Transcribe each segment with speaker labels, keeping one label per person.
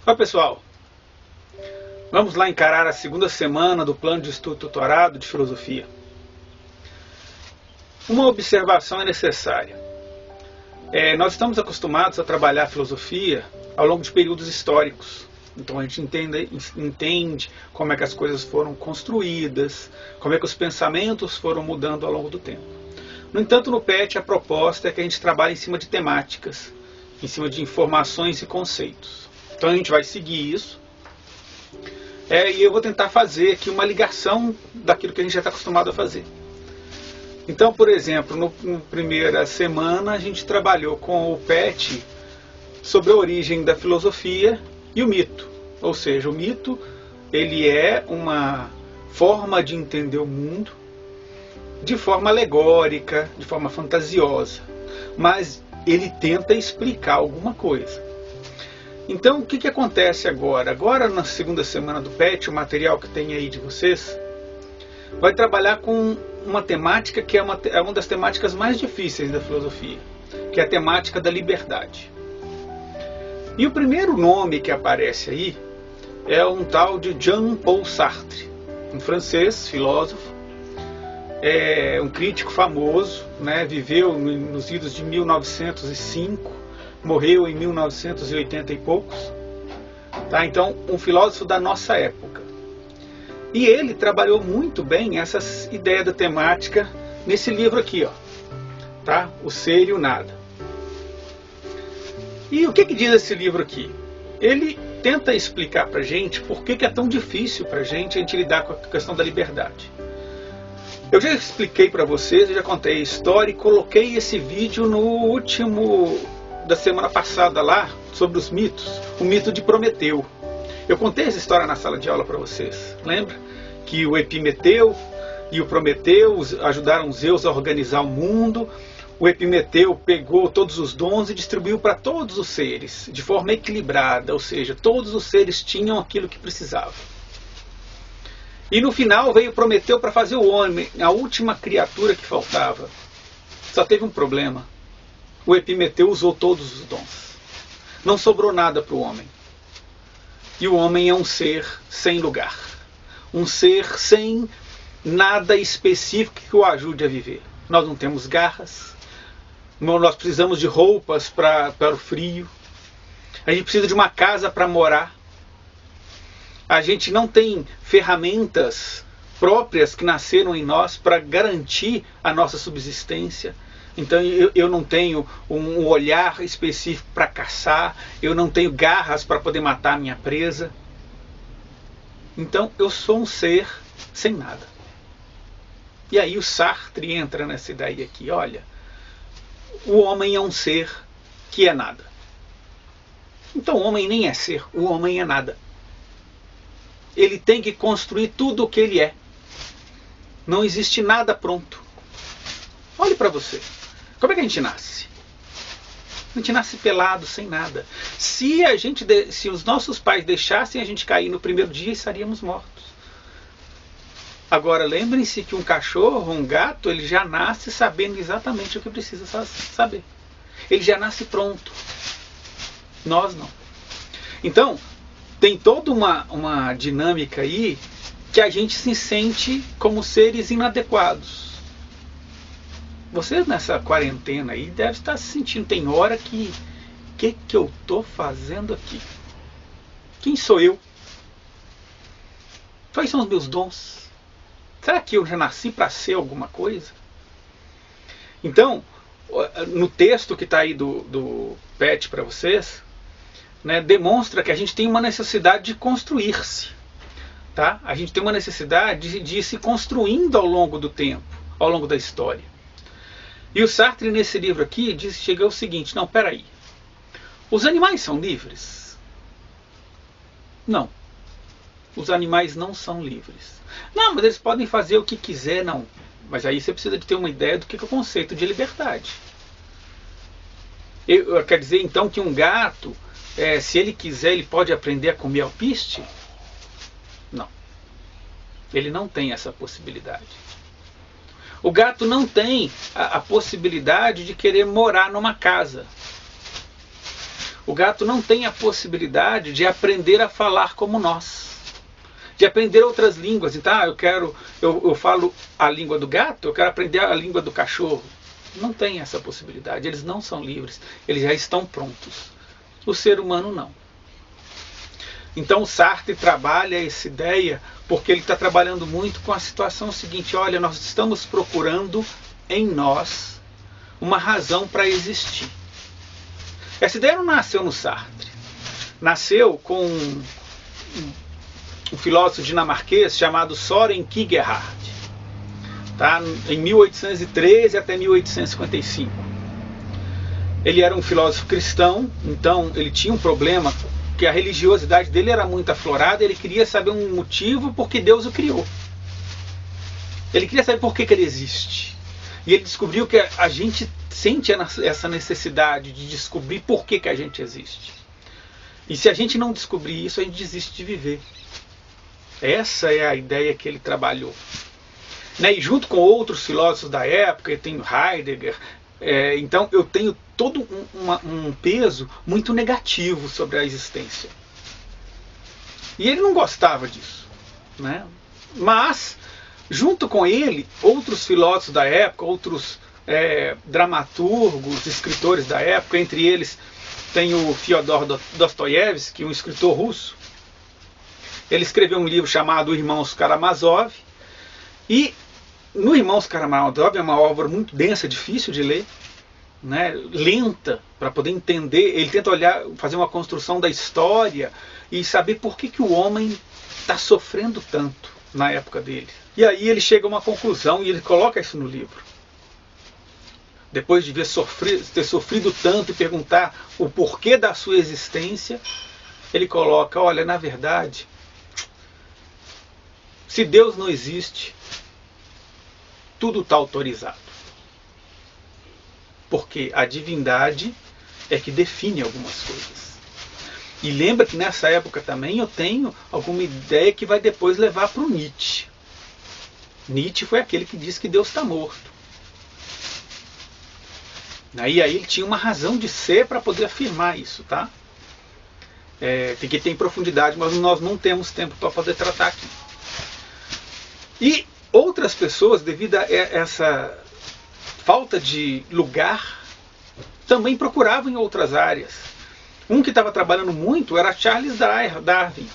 Speaker 1: Olá pessoal, vamos lá encarar a segunda semana do plano de estudo tutorado de filosofia. Uma observação é necessária. Nós estamos acostumados a trabalhar a filosofia ao longo de períodos históricos. Então a gente entende como é que as coisas foram construídas, como é que os pensamentos foram mudando ao longo do tempo. No entanto, no PET a proposta é que a gente trabalhe em cima de temáticas, em cima de informações e conceitos. Então a gente vai seguir isso. E eu vou tentar fazer aqui uma ligação daquilo que a gente já está acostumado a fazer. Então, por exemplo, na primeira semana a gente trabalhou com o PET sobre a origem da filosofia e o mito. Ou seja, o mito ele é uma forma de entender o mundo de forma alegórica, de forma fantasiosa, mas ele tenta explicar alguma coisa. Então, o que acontece agora? Agora, na segunda semana do PET, o material que tem aí de vocês, vai trabalhar com uma temática que é uma das temáticas mais difíceis da filosofia, que é a temática da liberdade. E o primeiro nome que aparece aí é um tal de Jean-Paul Sartre, um francês, filósofo, um crítico famoso, viveu nos idos de 1905, morreu em 1980 e poucos. Então, um filósofo da nossa época. E ele trabalhou muito bem essa ideia da temática nesse livro aqui, O Ser e o Nada. E o que diz esse livro aqui? Ele tenta explicar para a gente por que é tão difícil para a gente lidar com a questão da liberdade. Eu já expliquei para vocês, eu já contei a história e coloquei esse vídeo no último da semana passada lá, sobre os mitos, o mito de Prometeu. Eu contei essa história na sala de aula para vocês, lembra? Que o Epimeteu e o Prometeu ajudaram Zeus a organizar o mundo. O Epimeteu pegou todos os dons e distribuiu para todos os seres, de forma equilibrada, ou seja, todos os seres tinham aquilo que precisavam. E no final veio Prometeu para fazer o homem, a última criatura que faltava. Só teve um problema. O Epimeteu usou todos os dons. Não sobrou nada para o homem. E o homem é um ser sem lugar. Um ser sem nada específico que o ajude a viver. Nós não temos garras. Nós precisamos de roupas para o frio. A gente precisa de uma casa para morar. A gente não tem ferramentas próprias que nasceram em nós para garantir a nossa subsistência. Então eu não tenho um olhar específico para caçar, eu não tenho garras para poder matar a minha presa. Então eu sou um ser sem nada. E aí o Sartre entra nessa ideia aqui, olha, o homem é um ser que é nada. Então o homem nem é ser, o homem é nada. Ele tem que construir tudo o que ele é. Não existe nada pronto. Olhe para você. Como é que a gente nasce? A gente nasce pelado, sem nada. Se os nossos pais deixassem a gente cair no primeiro dia, estaríamos mortos. Agora, lembrem-se que um cachorro, um gato, ele já nasce sabendo exatamente o que precisa saber. Ele já nasce pronto. Nós não. Então, tem toda uma dinâmica aí que a gente se sente como seres inadequados. Você nessa quarentena aí deve estar se sentindo, tem hora que eu estou fazendo aqui? Quem sou eu? Quais são os meus dons? Será que eu já nasci para ser alguma coisa? Então, no texto que está aí do PET para vocês, demonstra que a gente tem uma necessidade de construir-se. A gente tem uma necessidade de ir se construindo ao longo do tempo, ao longo da história. E o Sartre, nesse livro aqui, chega ao seguinte, não, peraí. Os animais são livres? Não. Os animais não são livres. Não, mas eles podem fazer o que quiser, não. Mas aí você precisa de ter uma ideia do que é o conceito de liberdade. Quer dizer, então, que um gato, se ele quiser, ele pode aprender a comer alpiste? Não. Ele não tem essa possibilidade. O gato não tem a possibilidade de querer morar numa casa. O gato não tem a possibilidade de aprender a falar como nós, de aprender outras línguas. Então, eu falo a língua do gato, eu quero aprender a língua do cachorro. Não tem essa possibilidade, eles não são livres, eles já estão prontos. O ser humano não. Então o Sartre trabalha essa ideia porque ele está trabalhando muito com a situação seguinte: olha, nós estamos procurando em nós uma razão para existir. Essa ideia não nasceu no Sartre. Nasceu com um filósofo dinamarquês chamado Søren Kierkegaard, tá? Em 1813 até 1855. Ele era um filósofo cristão, então ele tinha um problema, que a religiosidade dele era muito aflorada. Ele queria saber um motivo por que Deus o criou. Ele queria saber por que ele existe. E ele descobriu que a gente sente essa necessidade de descobrir por que a gente existe. E se a gente não descobrir isso, a gente desiste de viver. Essa é a ideia que ele trabalhou. E junto com outros filósofos da época, eu tenho Heidegger, então eu tenho todo um peso muito negativo sobre a existência. E ele não gostava disso, né? Mas, junto com ele, outros filósofos da época, outros dramaturgos, escritores da época, entre eles tem o Fyodor Dostoiévski, um escritor russo. Ele escreveu um livro chamado Irmãos Karamazov, e no Irmãos Karamazov é uma obra muito densa, difícil de ler, né, lenta, para poder entender. Ele tenta fazer uma construção da história e saber por que o homem está sofrendo tanto na época dele. E aí ele chega a uma conclusão e ele coloca isso no livro. Depois de ter sofrido tanto e perguntar o porquê da sua existência, ele coloca: olha, na verdade, se Deus não existe, tudo está autorizado. Porque a divindade é que define algumas coisas. E lembra que nessa época também eu tenho alguma ideia que vai depois levar para o Nietzsche. Nietzsche foi aquele que disse que Deus está morto. E aí ele tinha uma razão de ser para poder afirmar isso, tá? Tem que ter em profundidade, mas nós não temos tempo para poder tratar aqui. E outras pessoas, devido a essa falta de lugar, também procuravam em outras áreas. Um que estava trabalhando muito era Charles Darwin,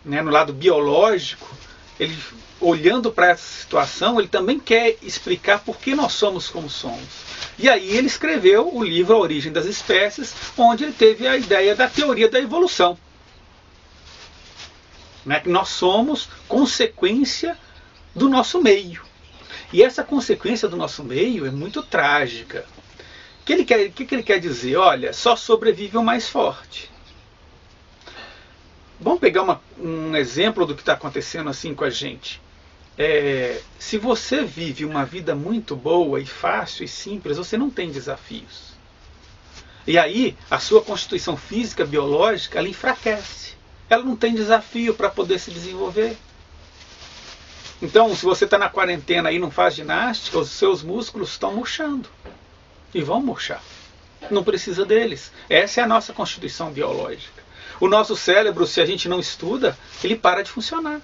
Speaker 1: né, no lado biológico. Ele, olhando para essa situação, ele também quer explicar por que nós somos como somos. E aí ele escreveu o livro A Origem das Espécies, onde ele teve a ideia da teoria da evolução, né, que nós somos consequência do nosso meio. E essa consequência do nosso meio é muito trágica. O que ele quer dizer? Olha, só sobrevive o mais forte. Vamos pegar um exemplo do que está acontecendo assim com a gente. Se você vive uma vida muito boa e fácil e simples, você não tem desafios. E aí, a sua constituição física, biológica, ela enfraquece. Ela não tem desafio para poder se desenvolver. Então, se você está na quarentena e não faz ginástica, os seus músculos estão murchando. E vão murchar. Não precisa deles. Essa é a nossa constituição biológica. O nosso cérebro, se a gente não estuda, ele para de funcionar.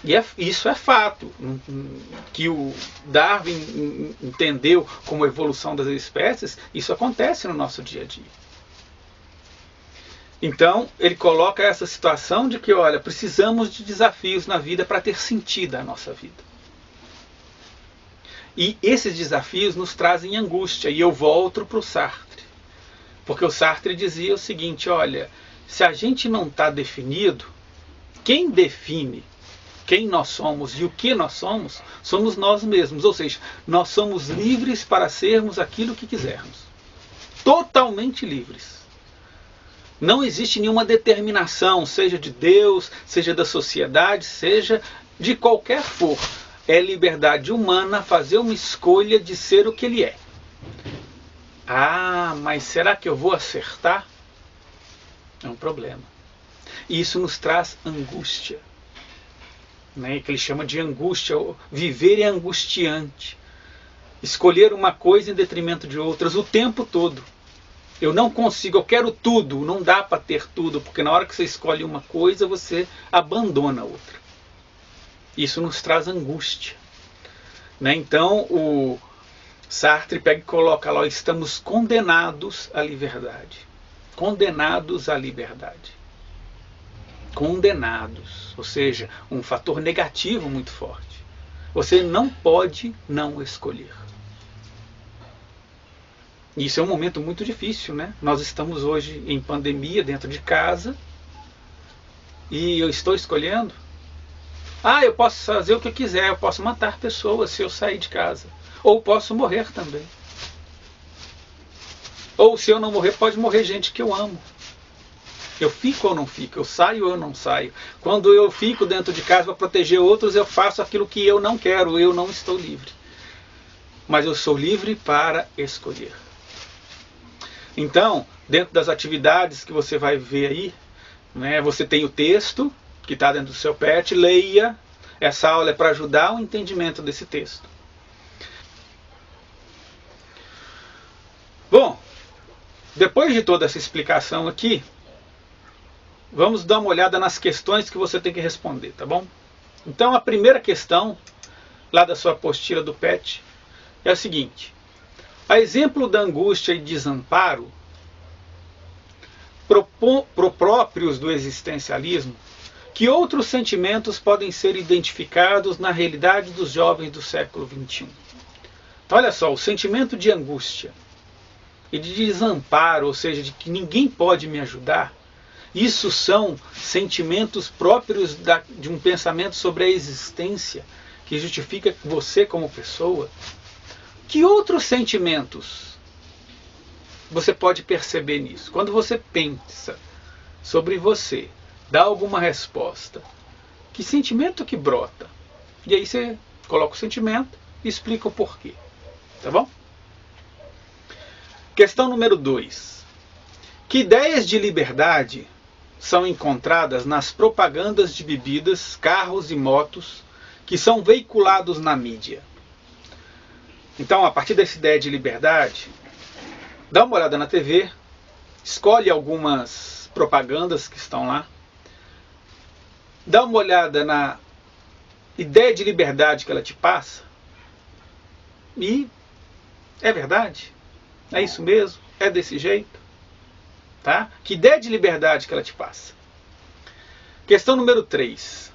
Speaker 1: E isso é fato. Que o Darwin entendeu como evolução das espécies, isso acontece no nosso dia a dia. Então, ele coloca essa situação de que, olha, precisamos de desafios na vida para ter sentido a nossa vida. E esses desafios nos trazem angústia. E eu volto para o Sartre. Porque o Sartre dizia o seguinte: olha, se a gente não está definido, quem define quem nós somos e o que nós somos nós mesmos. Ou seja, nós somos livres para sermos aquilo que quisermos. Totalmente livres. Não existe nenhuma determinação, seja de Deus, seja da sociedade, seja de qualquer for. É liberdade humana fazer uma escolha de ser o que ele é. Ah, mas será que eu vou acertar? É um problema. E isso nos traz angústia, né? Que ele chama de angústia. Viver é angustiante. Escolher uma coisa em detrimento de outras o tempo todo. Eu não consigo, eu quero tudo. Não dá para ter tudo, porque na hora que você escolhe uma coisa, você abandona a outra. Isso nos traz angústia. Né? Então, o Sartre pega e coloca lá, estamos condenados à liberdade. Condenados à liberdade. Condenados. Ou seja, um fator negativo muito forte. Você não pode não escolher. Isso é um momento muito difícil, né? Nós estamos hoje em pandemia, dentro de casa, e eu estou escolhendo. Eu posso fazer o que eu quiser, eu posso matar pessoas se eu sair de casa. Ou posso morrer também. Ou se eu não morrer, pode morrer gente que eu amo. Eu fico ou não fico, eu saio ou não saio. Quando eu fico dentro de casa para proteger outros, eu faço aquilo que eu não quero, eu não estou livre. Mas eu sou livre para escolher. Então, dentro das atividades que você vai ver aí, né, você tem o texto que está dentro do seu pet, leia. Essa aula é para ajudar o entendimento desse texto. Bom, depois de toda essa explicação aqui, vamos dar uma olhada nas questões que você tem que responder, tá bom? Então, a primeira questão, lá da sua apostila do PET, é a seguinte. A exemplo da angústia e desamparo, próprios do existencialismo, que outros sentimentos podem ser identificados na realidade dos jovens do século XXI? Então, olha só, o sentimento de angústia e de desamparo, ou seja, de que ninguém pode me ajudar, isso são sentimentos próprios de um pensamento sobre a existência, que justifica você como pessoa. Que outros sentimentos você pode perceber nisso? Quando você pensa sobre você, dá alguma resposta, que sentimento que brota? E aí você coloca o sentimento e explica o porquê. Tá bom? Questão número 2. Que ideias de liberdade são encontradas nas propagandas de bebidas, carros e motos que são veiculados na mídia? Então, a partir dessa ideia de liberdade, dá uma olhada na TV, escolhe algumas propagandas que estão lá, dá uma olhada na ideia de liberdade que ela te passa, e é verdade? É isso mesmo? É desse jeito? Tá? Que ideia de liberdade que ela te passa? Questão número 3.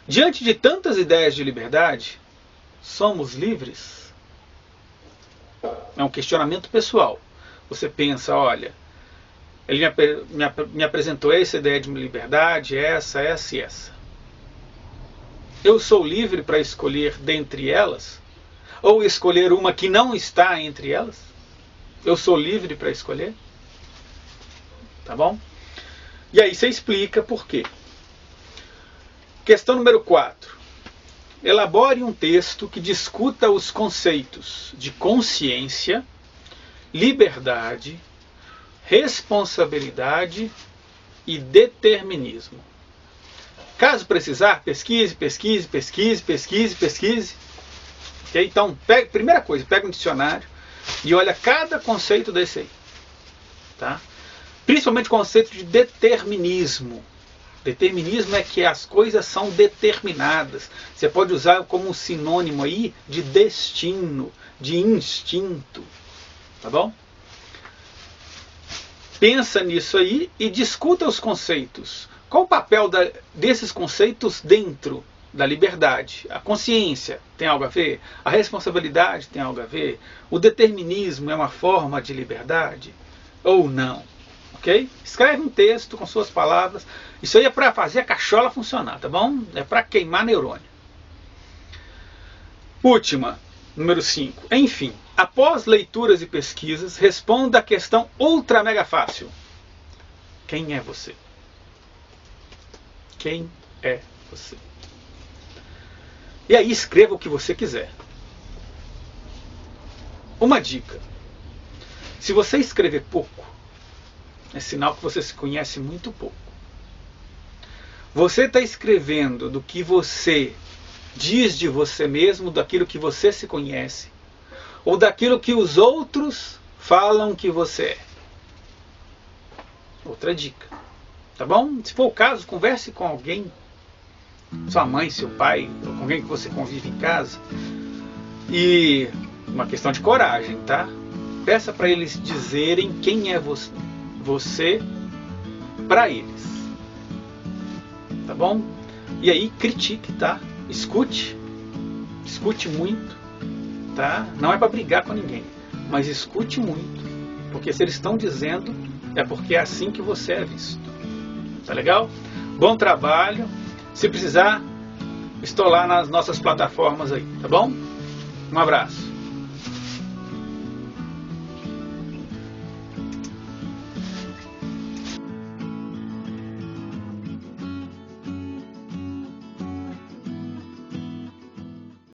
Speaker 1: Diante de tantas ideias de liberdade, somos livres? É um questionamento pessoal. Você pensa, olha, ele me apresentou essa ideia de liberdade, essa e essa. Eu sou livre para escolher dentre elas? Ou escolher uma que não está entre elas? Eu sou livre para escolher? Tá bom? E aí você explica por quê. Questão número 4. Elabore um texto que discuta os conceitos de consciência, liberdade, responsabilidade e determinismo. Caso precisar, pesquise. Okay? Então, primeira coisa, pega um dicionário e olha cada conceito desse aí. Tá? Principalmente o conceito de determinismo. Determinismo é que as coisas são determinadas. Você pode usar como um sinônimo aí de destino, de instinto. Tá bom? Pensa nisso aí e discuta os conceitos. Qual o papel desses conceitos dentro da liberdade? A consciência tem algo a ver? A responsabilidade tem algo a ver? O determinismo é uma forma de liberdade? Ou não? Ok? Escreve um texto com suas palavras. Isso aí é para fazer a cachola funcionar, tá bom? É para queimar neurônio. Última, número 5. Enfim, após leituras e pesquisas, responda a questão ultra mega fácil. Quem é você? Quem é você? E aí escreva o que você quiser. Uma dica. Se você escrever pouco, é sinal que você se conhece muito pouco. Você está escrevendo do que você diz de você mesmo, daquilo que você se conhece, ou daquilo que os outros falam que você é. Outra dica. Tá bom? Se for o caso, converse com alguém, sua mãe, seu pai, ou com alguém que você convive em casa. E uma questão de coragem, tá? Peça para eles dizerem quem é você para eles. Tá bom? E aí critique, tá? Escute muito, tá? Não é para brigar com ninguém, mas escute muito, porque se eles estão dizendo, é porque é assim que você é visto. Tá legal? Bom trabalho. Se precisar, estou lá nas nossas plataformas aí, tá bom? Um abraço.